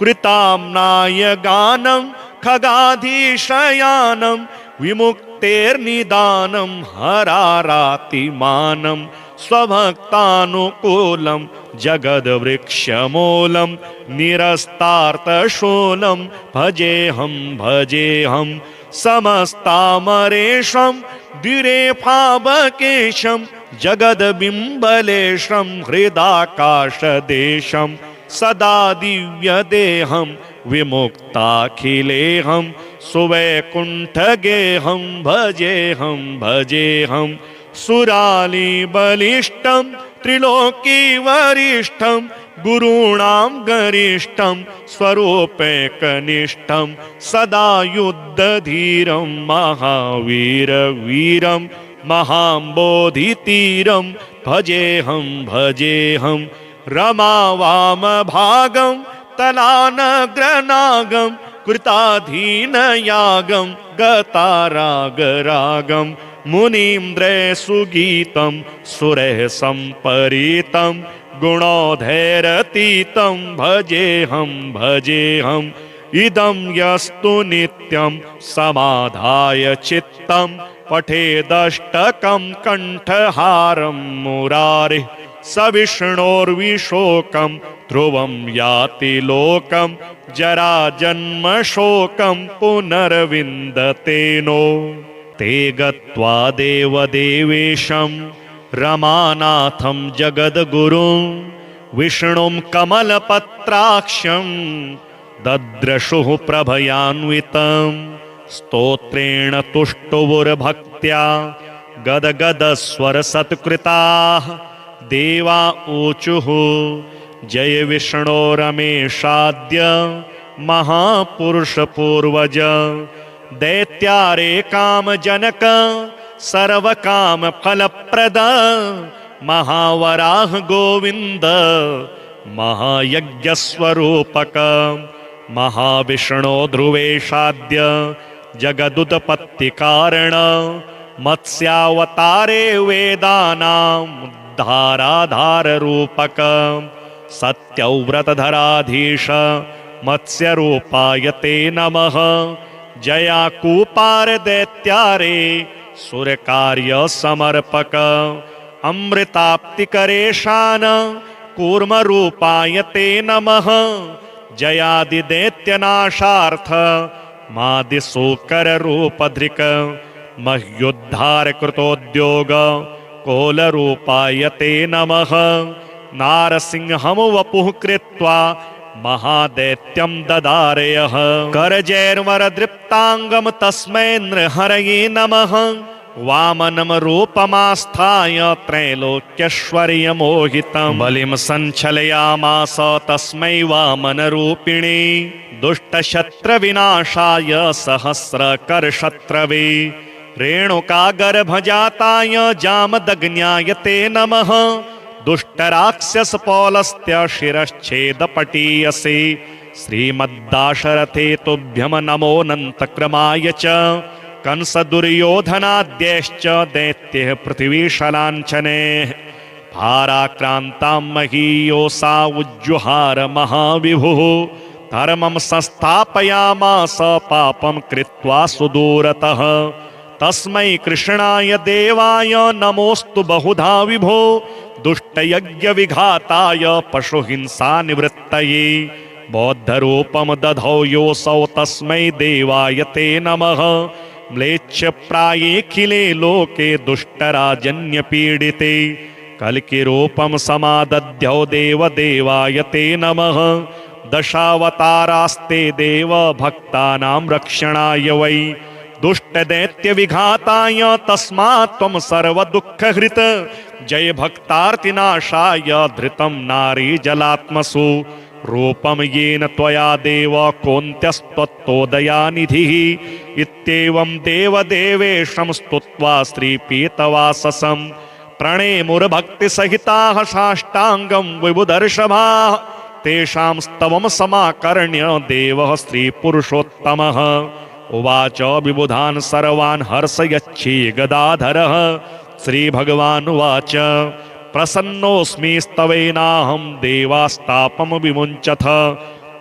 कृताम्नाय गानं खगाधीशयानं विमुक्तेर्निदानं हरारातिमानं स्वभक्तानुकूलं जगद्वृक्षमूलं निरस्तार्तशूलं भजेऽहं समस्तामरेशं द्विरेफाबकेशं जगद्बिम्बलेशं हृदाकाशदेशं सदा दिव्यदेहं विमुक्ताखिलेहं सुवैकुण्ठगेहं भजेऽहं सुरालीबलिष्ठं त्रिलोकीवरिष्ठं गुरूणां गरिष्ठं स्वरूपैकनिष्ठं सदा युद्धधीरं महावीरवीरं महाम्बोधितीरं भजेऽहं रमावामभागं तलानग्रनागं कृताधीनयागं गतारागरागं मुनीन्द्रसुगीतं सुरः सम्परीतं गुणोधैरतीतं भजेऽहं इदं यस्तु नित्यं समाधाय चित्तं पठेदष्टकं कण्ठहारं मुरारिः स विष्णोर्विशोकं ध्रुवं याति लोकं जराजन्मशोकं पुनर्विन्दते नो। ते गत्वा देवदेवेशं रमानाथं जगद्गुरुं विष्णुं कमलपत्राक्षं दद्रशुः प्रभयान्वितं स्तोत्रेण तुष्टुवुर्भक्त्या गदगदस्वरसत्कृताः देवा ऊचुः जय विष्णो रमेशाद्य महापुरुषपूर्वज दैत्यारे कामजनक सर्वकामफलप्रद महावराह गोविन्द महायज्ञस्वरूपक महाविष्णो ध्रुवेशाद्य जगदुत्पत्तिकारण मत्स्यावतारे वेदानाम् उद्धाराधाररूपक सत्यव्रतधराधीश मत्स्यरूपाय ते नमः जयाकूपार दैत्यारे सुरकार्य समर्पक अमृताप्तिकरेशान कूर्मरूपाय ते नमः जयादिदैत्यनाशार्थ मादिशूकररूपधृक् मह्युद्धार कृतोद्योग कोलरूपाय ते नमः नारसिंहं वपुः कृत्वा महादैत्यं ददारयः करजैर्वरदृप्ताङ्गं तस्मै नृहरये नमः वामनं रूपमास्थाय त्रैलोक्यैश्वर्यमोहितं बलिं सञ्चलयामास तस्मै वामनरूपिणे दुष्टशत्रविनाशाय सहस्रकरशत्रवे रेणुकागर्भजाताय जामदग्न्याय ते नमः दुष्टराक्षसपौलस्त्य शिरश्छेदपटीयसे श्रीमद्दाशरथे तुभ्यं नमोऽनन्तक्रमाय च कंसदुर्योधनाद्यैश्च दैत्यैः पृथिवीशलाञ्छनैः भाराक्रान्तां महीयोषा उज्जुहार महाविभुः धर्मं संस्थापयामास पापं कृत्वा सुदूरतः तस्मै कृष्णाय देवाय नमोस्तु बहुधा विभो दुष्टयज्ञविघाताय पशुहिंसानिवृत्तये बौद्धरूपं दधौ योऽसौ तस्मै देवाय ते नमः म्लेच्छप्रायेऽखिले लोके दुष्टराजन्यपीडिते कल्किरूपं समादध्यौ देवदेवाय ते नमः दशावतारास्ते देव भक्तानां रक्षणाय वै दुष्टदैत्यविघाताय तस्मात् त्वं सर्वदुःखहृत् जय भक्तार्तिनाशाय धृतं नारी जलात्मसु रूपं येन त्वया देव कोऽन्त्यस्त्वत्तोदयानिधिः इत्येवं देवदेवेशं स्तुत्वा श्रीपीतवाससं प्रणेमुर्भक्तिसहिताः साष्टाङ्गं विबुधर्षभाः तेषां स्तवं समाकर्ण्य देवः श्रीपुरुषोत्तमः उवाच विबुधान् सर्वान् हर्षयच्छी गदाधरः श्रीभगवानुवाच प्रसन्नोऽस्मि स्तवेनाहं देवास्तापं विमुञ्चथ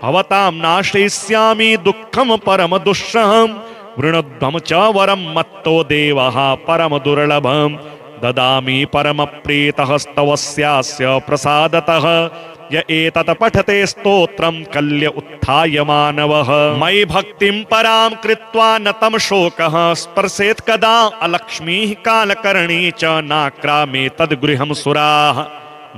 भवतां नाशयिष्यामि दुःखं परमदुःसहं वृणध्वं च वरं मत्तो देवः परमदुर्लभं ददामि परमप्रीतः स्तवस्यास्य प्रसादतः य एतत् पठते स्तोत्रं कल्य उत्थाय मानवः मयि भक्तिं परां कृत्वा न तं शोकः स्पर्शेत् कदा अलक्ष्मीः कालकर्णी च नाक्रामे तद्गृहं सुराः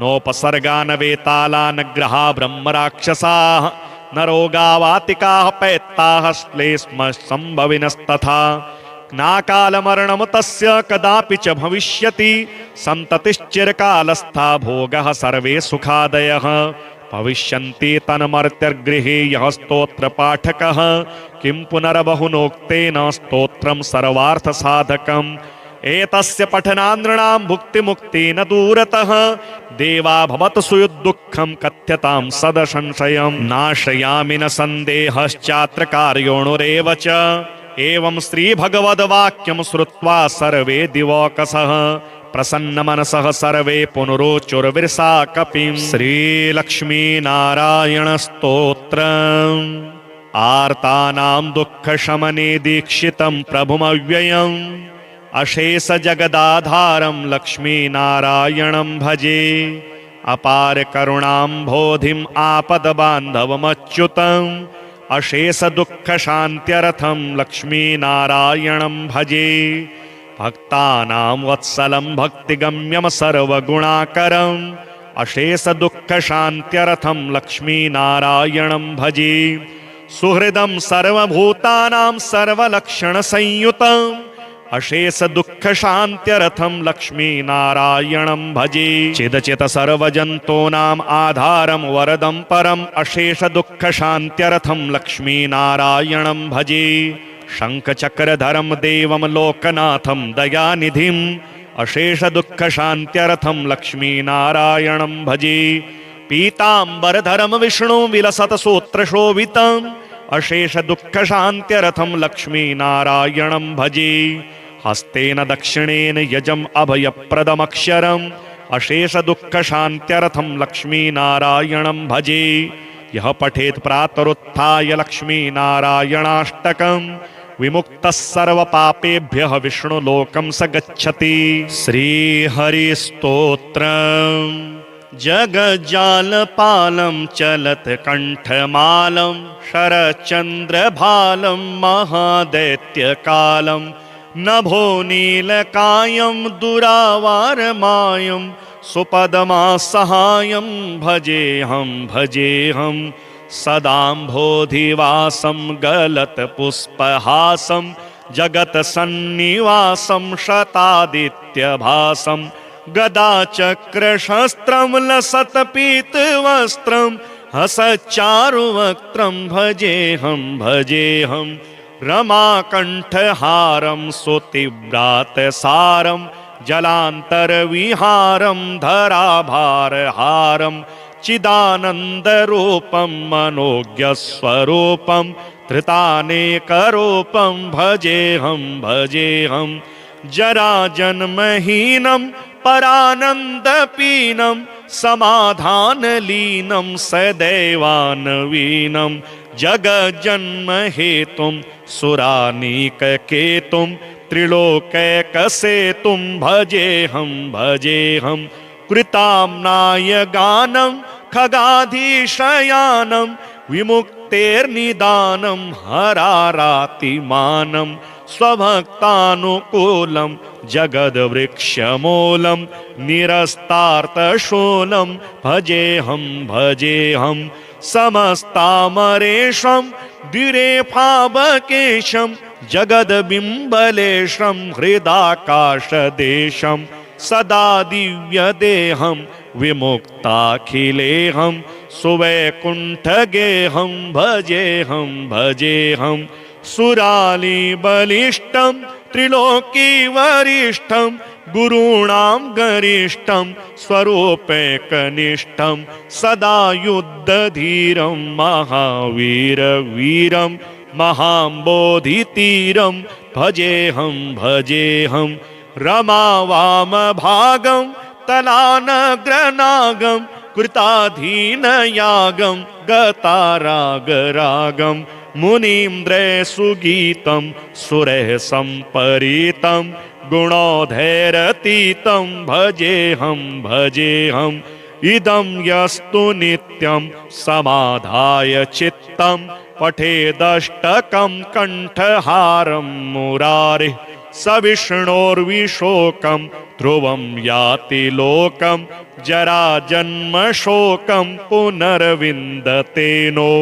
नोपसर्गान् वेतालान् ग्रहा ब्रह्मराक्षसाः न रोगावातिकाः पैत्ताः श्लेष्मसम्भविनस्तथा नाकालमरणं तस्य कदापि च भविष्यति सन्ततिश्चिरकालस्था भोगः सर्वे सुखादयः भविष्यन्ति तन्मर्त्यगृहे यः स्तोत्रपाठकः किं पुनर्बहुनोक्तेन स्तोत्रं सर्वार्थसाधकम् एतस्य पठनानृणां भुक्तिमुक्तेन दूरतः देवा भवतु सुयुद्दुःखं कथ्यतां सदसंशयं नाशयामि न सन्देहश्चात्र कार्योणुरेव च एवं श्रीभगवद्वाक्यं श्रुत्वा सर्वे दिवौकसः प्रसन्नमनसः सर्वे पुनरोचुर्विरसा कपिं श्रीलक्ष्मीनारायणस्तोत्रम् आर्तानां दुःखशमने दीक्षितं प्रभुमव्ययम् अशेषजगदाधारं लक्ष्मीनारायणं भजे अपार करुणाम्भोधिम् आपदबान्धवमच्युतम् अशेष दुःख शान्त्यर्थं लक्ष्मीनारायणं भजे। भक्तानां वत्सलं भक्तिगम्यं सर्वगुणाकरम् अशेष दुःख शान्त्यर्थं लक्ष्मीनारायणं भजे। सुहृदं सर्वभूतानां सर्वलक्षणसंयुतम् अशेष दुःख शान्त्यर्थं लक्ष्मीनारायणं भजे। चिदचित सर्वजन्तूनाम् आधारं वरदं परम् अशेष दुःख शान्त्यर्थं लक्ष्मीनारायणं भजे। शङ्खचक्रधरं देवं लोकनाथं दयानिधिम् अशेष दुःख शान्त्यर्थं लक्ष्मीनारायणं भजे। पीताम्बरधरं विष्णुं विलसत सूत्रशोभितम् अशेष दुःख शान्त्यर्थं लक्ष्मीनारायणं भजे। हस्तेन दक्षिणेन यजम् अभयप्रदमक्षरम् अशेष दुःख शान्त्यर्थं लक्ष्मीनारायणं भजे। यः पठेत् प्रातरुत्थाय लक्ष्मीनारायणाष्टकम् विमुक्तः सर्वपापेभ्यः विष्णुलोकं स गच्छति। श्रीहरिस्तोत्रम्। जगज्जालपालं चलत्कण्ठमालं शरच्चन्द्रभालं महादैत्यकालं नभोनीलकायं दुरावारमायं सुपदमासहायं भजेऽहं सदाम्भोधिवासं गलत्पुष्पहासं जगत्सन्निवासं शतादित्यभासं गदाचक्रशस्त्रं लसत्पीतवस्त्रं हसच्चारुवक्त्रं भजेऽहं रमाकण्ठहारं सुतीव्रातसारं जलान्तरविहारं धराभारहारं चिदानन्दरूपं मनोज्ञस्वरूपं धृतानेकरूपं भजेऽहं जराजन्महीनं परानन्दपीनं समाधानलीनं सदैवानवीनं जगज्जन्महेतुं सुरानीककेतुं त्रिलोकैकसेतुं भजेऽहं कृताम्नाय गानं खगाधीशयानं विमुक्तेर्निदानं हरारातिमानं स्वभक्तानुकूलं जगद्वृक्षमूलं निरस्तार्तशूलं भजेऽहं समस्तामरेशं द्विरेफाबकेशं जगद्बिम्बलेशं हृदाकाशदेशं सदा दिव्यदेहं विमुक्ताखिलेहं सुवैकुण्ठगेहं भजेऽहं सुरालिबलिष्ठं त्रिलोकीवरिष्ठं गुरूणां गरिष्ठं स्वरूपैकनिष्ठं सदा युद्धधीरं महावीरवीरं महाम्बोधितीरं भजेऽहं रमावामभागं तलानग्रनागं कृताधीनयागं गतारागरागं मुनीन्द्रसुगीतं सुरः सम्परीतं गुणोधैरतीतं भजेऽहं इदं यस्तु नित्यं समाधाय चित्तं पठेदष्टकं कण्ठहारं मुरारिः स विष्णोर्विशोकं ध्रुवं याति लोकं जराजन्मशोकं पुनर्विन्दते नो।